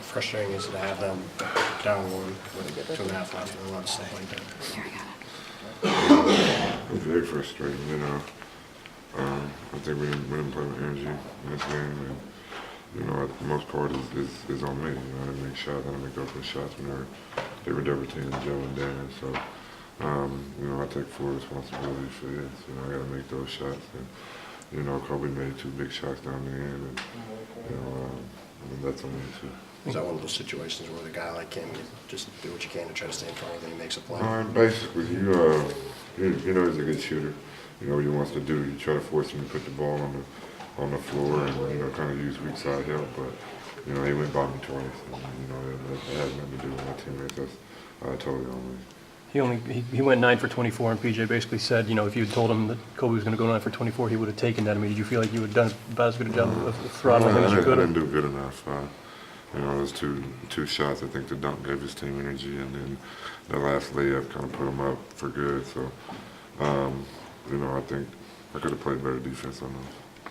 frustrating is it to have them down one with 2.5 left and a lot of stuff like that? It's very frustrating, you know. I think we didn't play with energy in this game, and you know, the most part is on me. You know, I didn't make shots, I didn't make open shots when they were double teaming Joe and Dan. So, you know, I take full responsibility for this. You know, I got to make those shots, and you know, Kobe made 2 big shots down the end, and you know, that's on me too. Is that one of those situations where the guy like him, you just do what you can to try to stay in front of him and he makes a play? Basically, you know he's a good shooter. You know what he wants to do. You try to force him to put the ball on the floor and you know kind of use weak side help. But you know he went by me twice. And, you know that has nothing to do with my teammates. That's totally on me. He went 9 for 24, and P.J. basically said, you know, if you had told him that Kobe was going to go 9 for 24, he would have taken that. I mean, did you feel like you had done about as good a job of throttling him as you could have? I didn't do good enough. You know, those two shots, I think the dunk gave his team energy, and then the last layup kind of put him up for good. So, you know, I think I could have played better defense on those.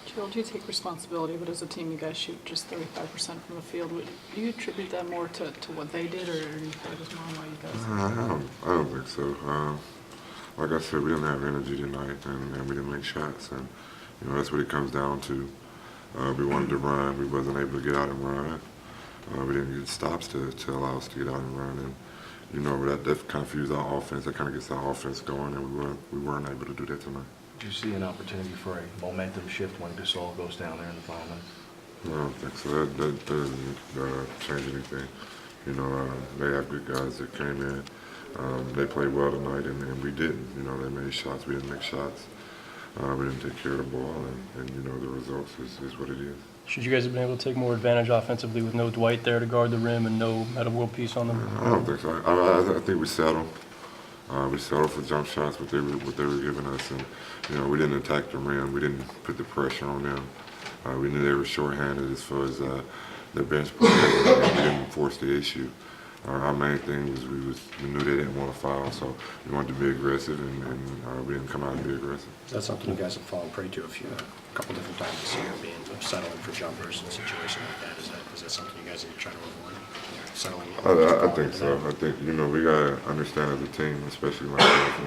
Gerald, you take responsibility, but as a team, you guys shoot just 35% from the field. Would you attribute that more to what they did, or do you think it was more why you guys? I don't think so. Like I said, we didn't have energy tonight, and we didn't make shots, and you know that's what it comes down to. We wanted to run, we wasn't able to get out and run. We didn't get stops to allow us to get out and run, and you know that kind of fuels our offense. That kind of gets our offense going, and we weren't able to do that tonight. Do you see an opportunity for a momentum shift when Gasol goes down there in the final minutes? I don't think so. That doesn't change anything. You know, they have good guys that came in. They played well tonight, and we didn't. You know, they made shots. We didn't make shots. We didn't take care of the ball, and you know, the results is what it is. Should you guys have been able to take more advantage offensively with no Dwight there to guard the rim and no Metta World Peace on them? I don't think so. I think we settled. We settled for jump shots, what they were giving us, and you know we didn't attack the rim. We didn't put the pressure on them. We knew they were shorthanded as far as their bench players. We didn't force the issue. Our main thing was we knew they didn't want to foul, so we wanted to be aggressive, and we didn't come out and be aggressive. Is that something you guys have fallen prey to a couple different times this year, being settling for jumpers in a situation like that? Is that something you guys need to try to avoid? Settling? I think so. I think you know we gotta understand as a team, especially myself,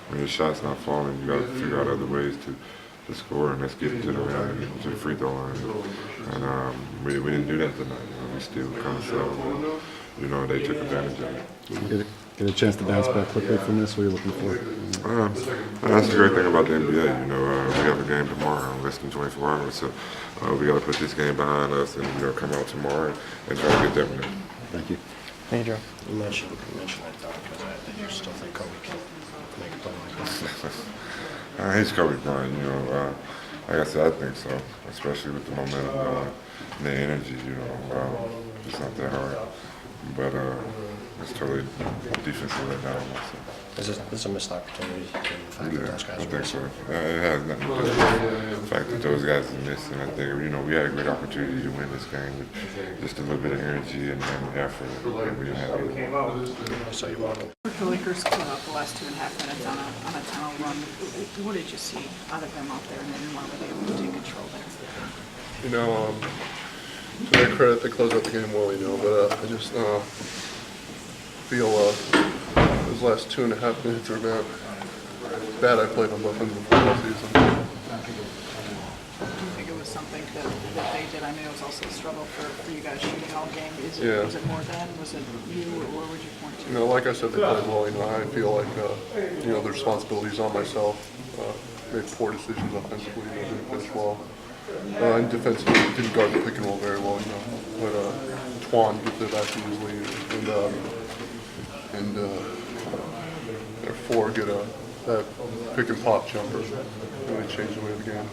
when your shot's not falling, you gotta figure out other ways to score, and let's get it to the rim, to the free throw line. And we didn't do that tonight. You know, we still kind of settled. You know, they took advantage of it. Get a chance to bounce back quickly from this? What are you looking for? That's the great thing about the NBA. You know, we have a game tomorrow in less than 24 hours, so we got to put this game behind us and you know come out tomorrow and try to get that win. Thank you. Thank you, Joe. You mentioned that dunk because I think you still think Kobe can make a play like that. He's Kobe Bryant. You know, like I said, I think so, especially with the momentum going and the energy. You know, it's not that hard. But it's totally defensive right now. So. Is this a missed opportunity given the fact that those guys I are think missing? so. It has nothing to do with the fact that those guys are missing. I think, you know, we had a great opportunity to win this game with just a little bit of energy and effort, and we didn't have it. So you want The Lakers came out the last 2.5 minutes on a 10-0 run. What did you see out of them out there, and then why were they able to take control there? You know, to their credit, they closed out the game well, you know, but I just feel those last 2.5 minutes are about bad I played on both ends of the football season. Do you think it was something that they did? I mean, it was also a struggle for you guys shooting all game. Was it more than? Was it you, or would you point to? You know, like I said, they played well, you know, I feel like, you know, the responsibility is on myself. Made poor decisions offensively, you know, didn't finish well. And defensively, didn't guard the pick and roll very well, you know. But Twan gets it back easily, and therefore get that pick and pop jumper. Really changed the way of the game.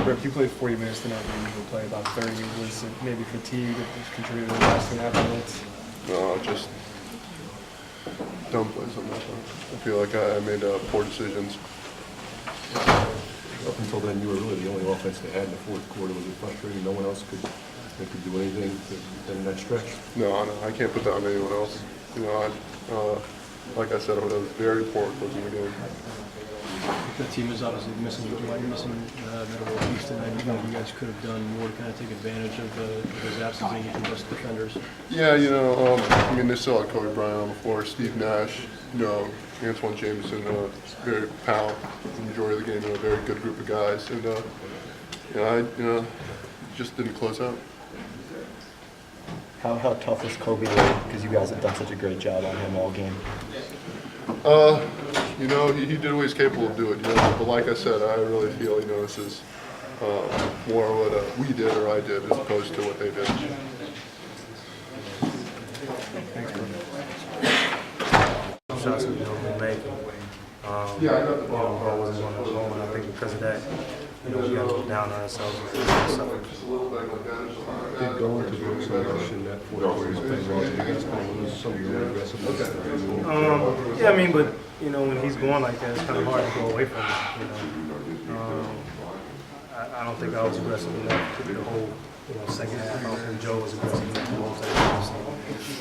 Brook, you played 40 minutes tonight. You usually play about 30. Was it maybe fatigue that contributed to the last 2.5 minutes? No, just dumb plays on that part. I feel like I made poor decisions. Up until then, you were really the only offense they had in the fourth quarter. Was it frustrating? No one else could do anything in that stretch? No, I can't put that on anyone else. You know, like I said, I was very poor closing the game. The team is obviously missing Metal East tonight. You guys could have done more to kind of take advantage of his absence and your best defenders. Yeah, I mean, they still had Kobe Bryant on the floor, Steve Nash, Antoine Jameson, very Powell, the majority of the game, a very good group of guys, and I just didn't close out. How tough was Kobe because you guys have done such a great job on him all game? He did what he's capable of doing, but like I said, I really feel, this is more what we did or I did as opposed to what they did. Shots we don't make. Ball wasn't going to roll, and I think because of that, we got to go down on ourselves. Did go into doing some rush in that fourth quarter, he's playing well, you guys kind of lose some of your aggressiveness. Yeah, I mean, but when he's going like that, it's kind of hard to go away from him. I don't think I was aggressive enough to the whole second half. I don't think Joe was aggressive enough the whole second half. So,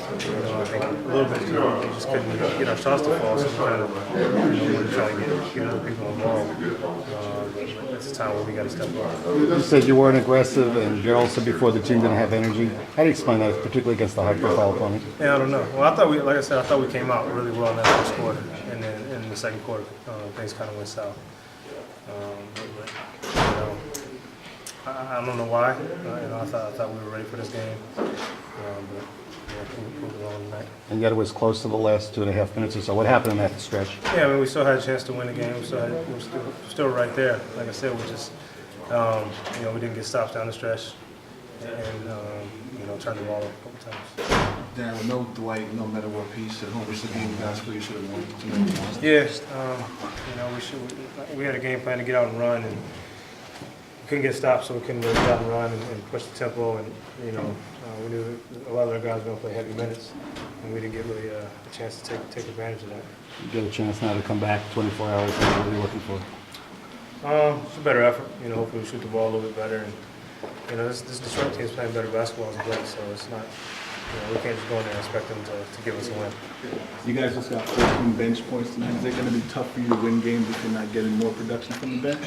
I think a little bit, we just couldn't get our shots to fall, so we kind of wanted to try to get other people involved. But that's the time where we got to step up. You said you weren't aggressive, and Gerald said before the team didn't have energy. How do you explain that, particularly against the high-profile opponent? Yeah, I don't know. Well, I thought we came out really well in that first quarter, and then in the second quarter, things kind of went south. I don't know why. I thought we were ready for this game, but proved it wrong tonight. And yet it was close to the last 2.5 minutes or so. What happened in that stretch? Yeah, I mean, we still had a chance to win the game. We were still right there. Like I said, we just we didn't get stops down the stretch, and turned the ball over a couple times. Darren, with no Dwight, no Meta World Peace at home, which the game basketball you should have won tonight. Yeah, we had a game plan to get out and run, and couldn't get stopped, so we couldn't really get out and run and push the tempo. And we knew a lot of our guys were going to play heavy minutes, and we didn't get really a chance to take advantage of that. You get a chance now to come back 24 hours. What are you looking for? It's a better effort. Hopefully we shoot the ball a little bit better. And this Detroit team is playing better basketball as of late, so it's not. We can't just go in there and expect them to give us a win. You guys just got 14 bench points tonight. Is it going to be tough for you to win games if you're not getting more production from the bench?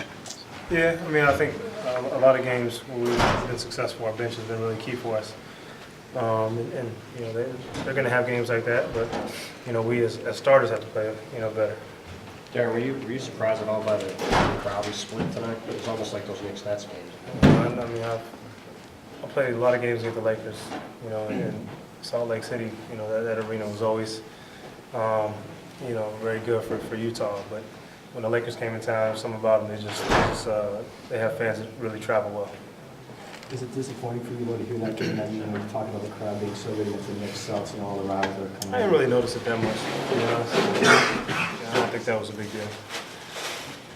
Yeah, I mean, I think a lot of games where we've been successful, our bench has been really key for us. They're going to have games like that, but we as starters have to play better. Darren, were you surprised at all by the Crowley split tonight? It was almost like those Knicks Nets games. I mean, I played a lot of games against the Lakers. In Salt Lake City, that arena was always very good for Utah, but when the Lakers came in town, something about them, they have fans that really travel well. Is it disappointing for you to hear that, given that we're talking about the crowd being so big with the Knicks, Celtics, and all the rivals that are coming? I didn't really notice it that much, to be honest. I don't think that was a big deal.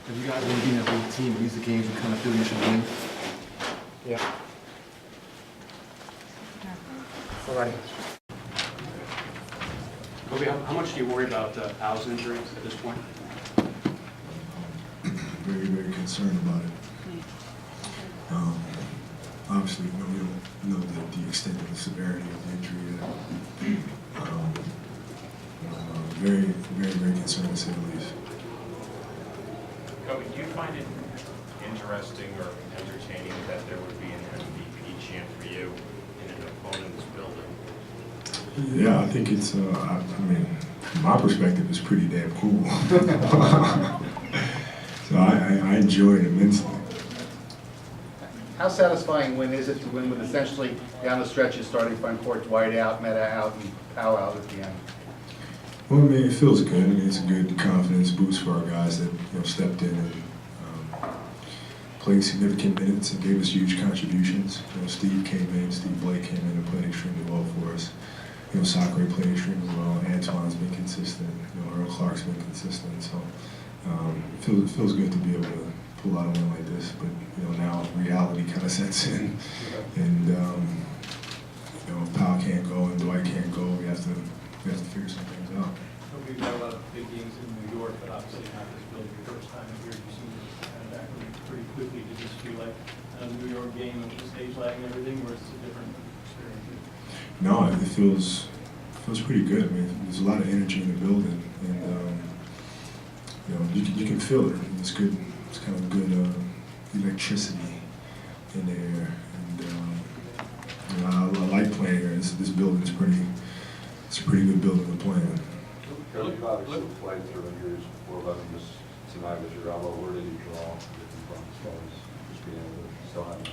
Have you guys been being a big team? These are the games you kind of feel you should win? Yeah. All right. Kobe, how much do you worry about Al's injury at this point? Very, very concerned about it. Obviously, we don't know the extent of the severity of the injury yet. Very, very, very concerned to say the least. Kobe, do you find it interesting or entertaining that there would be an MVP chant for you in an opponent's building? Yeah, I think it's, from my perspective, it's pretty damn cool. So I enjoy it immensely. How satisfying win is it to win with essentially down the stretches, starting front court, Dwight out, Meta out, and Powell out at the end? Well, it feels good. It's a good confidence boost for our guys that stepped in and played significant minutes and gave us huge contributions. Steve Blake came in and played extremely well for us. Sakura played extremely well. Antoine's been consistent. Earl Clark's been consistent. So it feels good to be able to pull out a win like this. But now reality kind of sets in, and if Powell can't go and Dwight can't go, we have to figure some things out. We've got a lot of big games in New York, but obviously not this building your first time here. You seem to kind of acclimate pretty quickly. Does this feel like a New York game with the stage lag and everything, or is it a different experience? No, it feels pretty good. There's a lot of energy in the building, and you can feel it. It's good. It's kind of good electricity in the air, and I like playing here. This building is it's a pretty good building to play in. Coach, you've obviously played through injuries before, but this tonight was your elbow. Where did you draw from as far as just being able to still have it?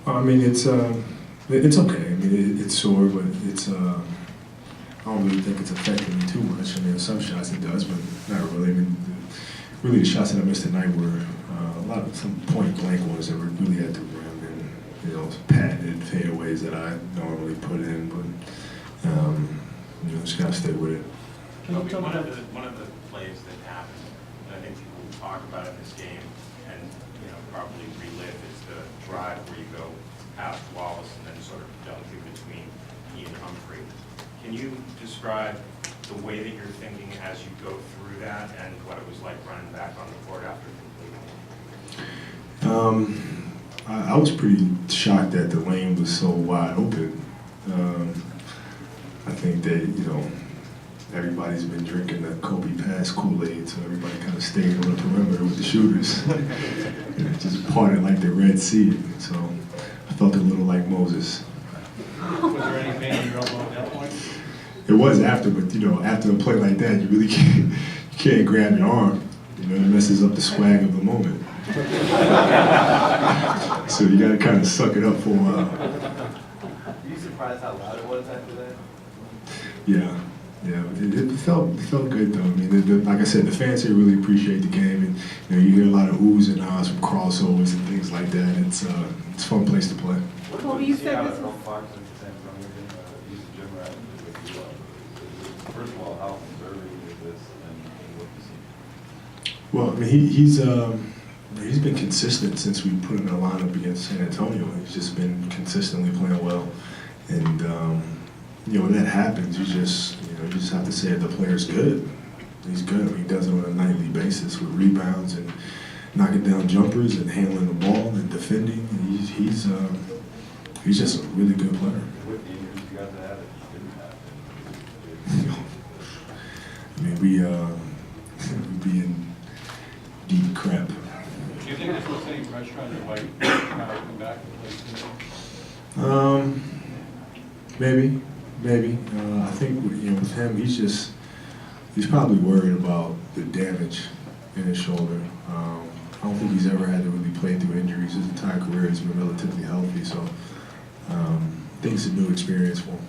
I mean, it's okay. I mean, it's sore, but it's I don't really think it's affecting me too much. I mean, some shots it does, but not really. I mean, really the shots that I missed tonight were some point blank ones that were really at the rim and patented fadeaways that I normally put in, but just gotta stay with it. One of the plays that happened, and I think people will talk about in this game and probably relive is the drive where you go past Wallace and then sort of dunk in between he and Humphrey. Can you describe the way that you're thinking as you go through that and what it was like running back on the court after completing? I was pretty shocked that the lane was so wide open. I think that, everybody's been drinking the Kobe pass Kool-Aid, so everybody kind of stayed on the perimeter with the shooters. And it just parted like the Red Sea. So I felt a little like Moses. Was there any pain in your elbow at that point? It was after, but after a play like that, you really can't grab your arm. It messes up the swag of the moment. So you got to kind of suck it up for a while. Were you surprised how loud it was after that? Yeah, it felt good though. I mean, like I said, the fans here really appreciate the game, and you hear a lot of oohs and ahs from crossovers and things like that. It's a fun place to play. Kobe, you said this was... First of all, how conservative is this, and what do you see? Well, I mean, he's been consistent since we put him in a lineup against San Antonio. He's just been consistently playing well, and when that happens, you just have to say that the player's good. He's good. I mean, he does it on a nightly basis with rebounds and knocking down jumpers and handling the ball and defending. And he's just a really good player. With the injuries you guys had, it didn't happen. I mean, we'd be in deep crap. Do you think this was any pressure on your wife to come back and play tonight? Maybe. I think with him, he's probably worried about the damage in his shoulder. I don't think he's ever had to really play through injuries. His entire career has been relatively healthy, so I think it's a new experience for him.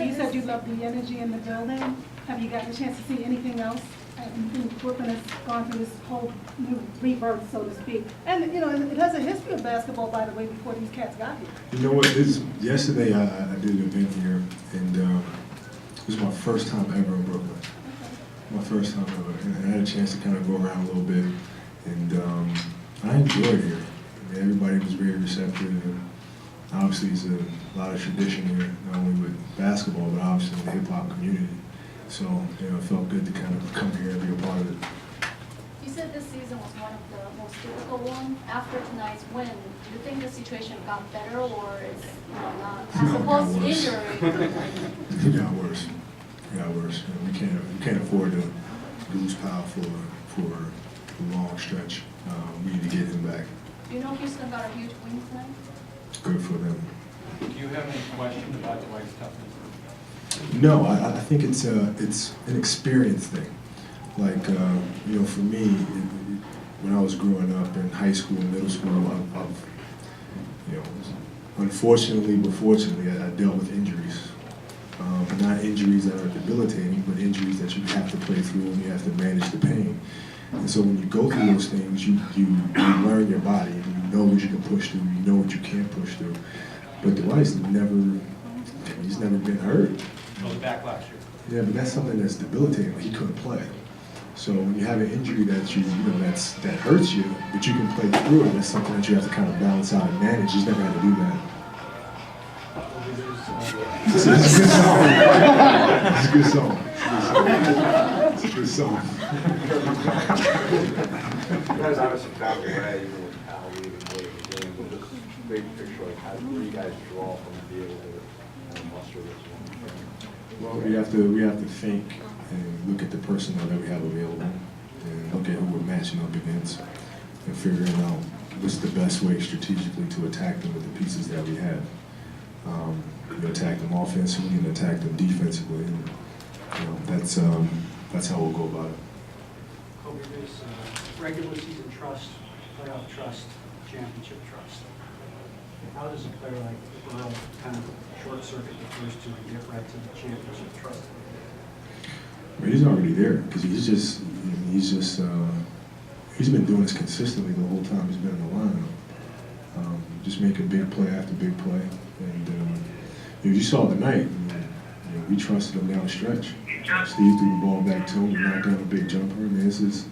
You said you love the energy in the building. Have you gotten a chance to see anything else? I think Brooklyn has gone through this whole new rebirth, so to speak. And, it has a history of basketball, by the way, before these cats got here. You know what? Yesterday I did an event here, and it was my first time ever in Brooklyn. My first time ever. And I had a chance to kind of go around a little bit, and I enjoyed it here. I mean, everybody was very receptive, and obviously there's a lot of tradition here, not only with basketball, but obviously in the hip-hop community. So, it felt good to kind of come here and be a part of it. You said this season was one of the most difficult ones. After tonight's win, do you think the situation got better, or is not? As opposed to injury. It got worse. We can't afford to lose power for a long stretch. We need to get him back. Do you know Houston got a huge win tonight? Good for them. Do you have any question about Dwight's toughness? No, I think it's an experience thing. Like, for me, when I was growing up in high school and middle school, unfortunately but fortunately, I dealt with injuries. Not injuries that are debilitating, but injuries that you have to play through and you have to manage the pain. And so when you go through those things, you learn your body, and you know what you can push through, you know what you can't push through. But Dwight's never been hurt. He was back last year. Yeah, but that's something that's debilitating. He couldn't play. So when you have an injury that that hurts you, but you can play through it, that's something that you have to kind of balance out and manage. He's never had to do that. It's a good song. It's a good song. You guys obviously found your way, even with Al leaving late in the game, but just big picture, like how do you guys draw from to be able to muster this one? Well, we have to thank and look at the personnel that we have available and look at who we're matching up against and figuring out what's the best way strategically to attack them with the pieces that we have. Attack them offensively and attack them defensively. And, that's how we'll go about it. Kobe, there's regular season trust, playoff trust, championship trust. How does a player like Earl kind of short circuit the first two and get right to the championship trust? Well, he's already there because he's been doing this consistently the whole time he's been in the lineup. Just making big play after big play, and you saw tonight. We trusted him down the stretch. Steve threw the ball back to him, he knocked down a big jumper. I mean, this is,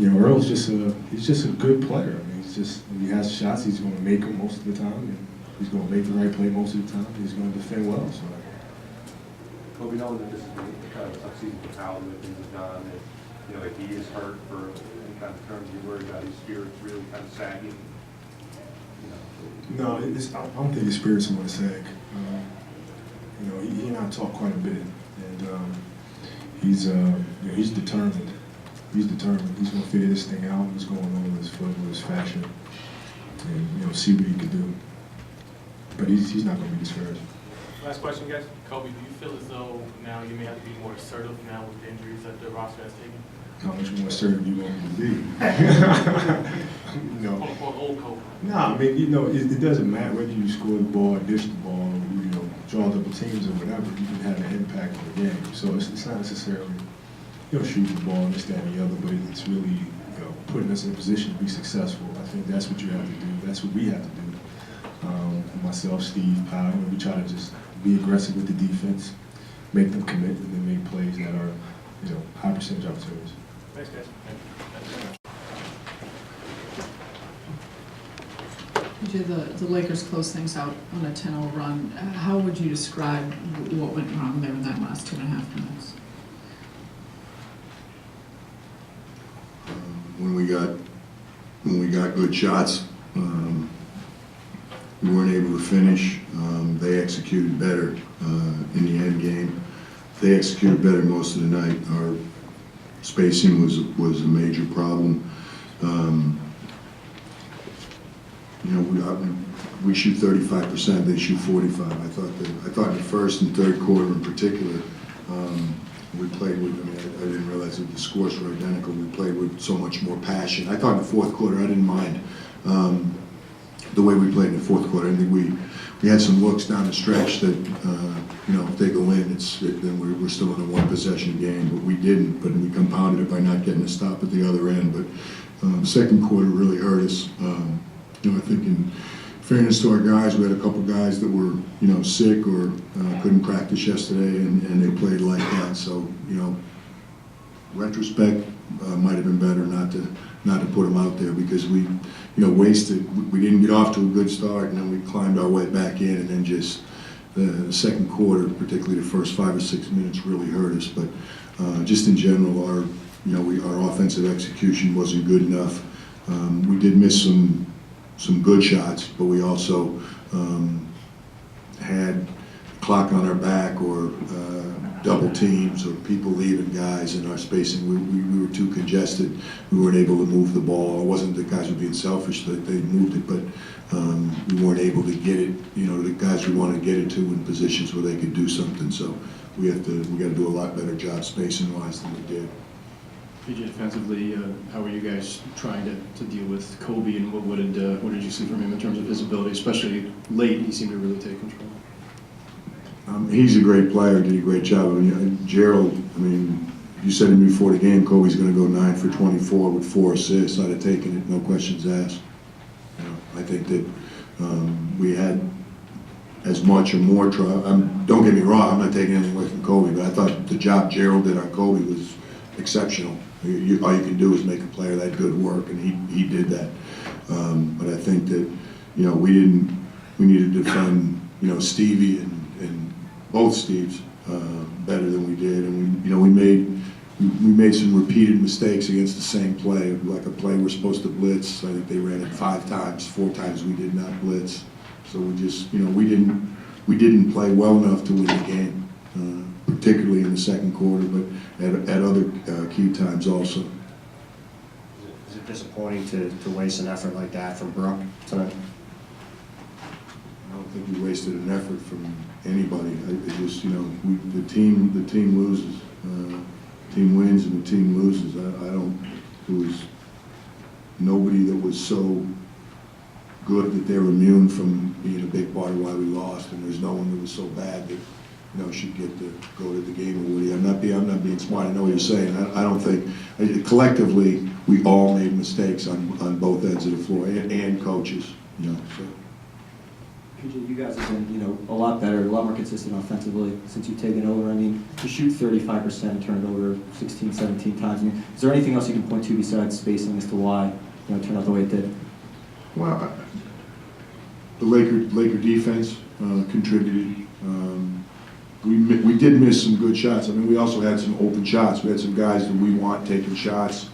Earl's just a good player. I mean, when he has shots, he's going to make them most of the time, and he's going to make the right play most of the time. He's going to defend well. So. Kobe, knowing that this is kind of a tough season for Powell, that things have gone, that if he is hurt for any kind of terms, you worry about his spirits really kind of sagging. No, I don't think his spirits are going to sag. He and I talk quite a bit, and he's determined. He's determined. He's going to figure this thing out. What's going on with his foot, with his fascia, and see what he can do. But he's not going to be discouraged. Last question, guys. Kobe, do you feel as though now you may have to be more assertive now with the injuries that the roster has taken? How much more assertive you want me to be? Quote unquote old Kobe. No, I mean, it doesn't matter whether you score the ball, dish the ball, draw double teams or whatever. You can have an impact on the game. So it's not necessarily, shooting the ball and this, that, and the other, but it's really, putting us in a position to be successful. I think that's what you have to do. That's what we have to do. Myself, Steve, Powell, we try to just be aggressive with the defense, make them commit, and then make plays that are, high percentage opportunities. Thanks, guys. The Lakers closed things out on a 10-0 run. How would you describe what went wrong there in that last 2.5 minutes? When we got good shots, we weren't able to finish. They executed better in the end game. They executed better most of the night. Our spacing was a major problem. We shoot 35%, they shoot 45%. I thought in the first and third quarter in particular, we played with, I didn't realize that the scores were identical. We played with so much more passion. I thought in the fourth quarter, I didn't mind the way we played in the fourth quarter. I think we had some looks down the stretch that, if they go in, then we're still in a one-possession game, but we didn't. But we compounded it by not getting a stop at the other end. But second quarter really hurt us. I think in fairness to our guys, we had a couple guys that were, sick or couldn't practice yesterday, and they played like that. So, retrospect might have been better not to put them out there because we, wasted. We didn't get off to a good start, and then we climbed our way back in, and then just the second quarter, particularly the first 5 or 6 minutes, really hurt us. But just in general, our offensive execution wasn't good enough. We did miss some good shots, but we also had clock on our back or double teams or people leaving guys in our spacing. We were too congested. We weren't able to move the ball. It wasn't that guys were being selfish, that they moved it, but we weren't able to get it, the guys we wanted to get it to in positions where they could do something. So we got to do a lot better job spacing-wise than we did. P.J., defensively, how were you guys trying to deal with Kobe, and what did you see from him in terms of his ability, especially late? He seemed to really take control. He's a great player, did a great job. Gerald, you said to me before the game, Kobe's going to go 9 for 24 with 4 assists. I'd have taken it, no questions asked. I think that we had as much or more try. Don't get me wrong, I'm not taking anything away from Kobe, but I thought the job Gerald did on Kobe was exceptional. All you can do is make a player that good work, and he did that. But I think that we needed to defend Stevie and both Steves better than we did, and we made some repeated mistakes against the same play. Like a play we're supposed to blitz, I think they ran it 5 times, 4 times we did not blitz. So we just we didn't play well enough to win the game. particularly in the second quarter, but at other key times also. Is it disappointing to waste an effort like that from Brook tonight? I don't think we wasted an effort from anybody. It just, the team loses. Team wins and the team loses. There was nobody that was so good that they're immune from being a big part of why we lost, and there's no one that was so bad that, should get to go to the game with Woody. I'm not being smart. I know what you're saying. I don't think, collectively, we all made mistakes on both ends of the floor, and coaches, so. PJ, you guys have been, a lot better, a lot more consistent offensively since you've taken over. I mean, to shoot 35%, turn it over 16, 17 times. I mean, is there anything else you can point to besides spacing as to why, it turned out the way it did? Well, the Laker defense contributed. We did miss some good shots. I mean, we also had some open shots. We had some guys that we want taking shots,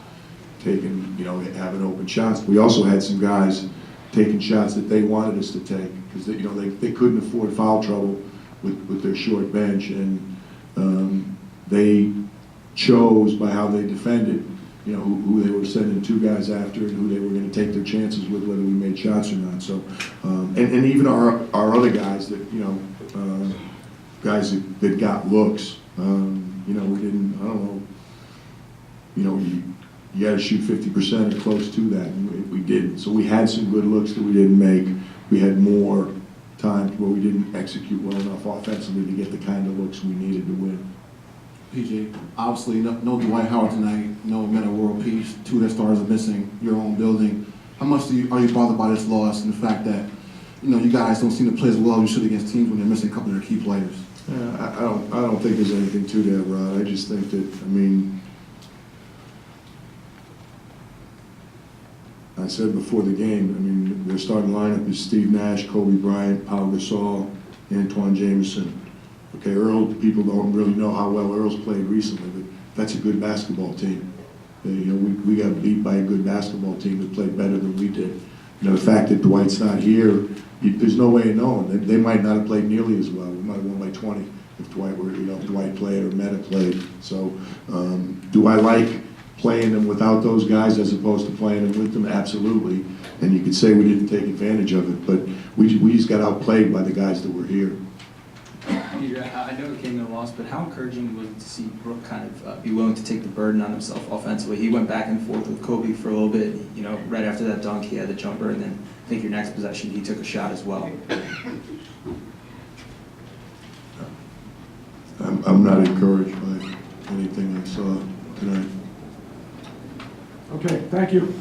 having open shots. We also had some guys taking shots that they wanted us to take because they couldn't afford foul trouble with their short bench, and they chose by how they defended, who they were sending two guys after and who they were going to take their chances with, whether we made shots or not. So, and even our other guys that guys that got looks, we didn't. I don't know. You got to shoot 50% or close to that, and we didn't. So we had some good looks that we didn't make. We had more times where we didn't execute well enough offensively to get the kind of looks we needed to win. PJ, obviously no Dwight Howard tonight, no men of world peace, two of their stars are missing, your own building. How much are you bothered by this loss and the fact that, you guys don't seem to play as well as you should against teams when they're missing a couple of their key players? I don't think there's anything to that, Rod. I just think that, I said before the game, their starting lineup is Steve Nash, Kobe Bryant, Pau Gasol, Antoine Jameson. Okay, Earl, people don't really know how well Earl's played recently, but that's a good basketball team. We got beat by a good basketball team that played better than we did. The fact that Dwight's not here, there's no way of knowing. They might not have played nearly as well. We might have won by 20 if Dwight were, if Dwight played or Meta played. So, do I like playing them without those guys as opposed to playing them with them? Absolutely. And you could say we didn't take advantage of it, but we just got outplayed by the guys that were here. I know it came in a loss, but how encouraging was it to see Brook kind of be willing to take the burden on himself offensively? He went back and forth with Kobe for a little bit. Right after that dunk, he had the jumper, and then I think your next possession, he took a shot as well. I'm not encouraged by anything I saw tonight. Okay, thank you.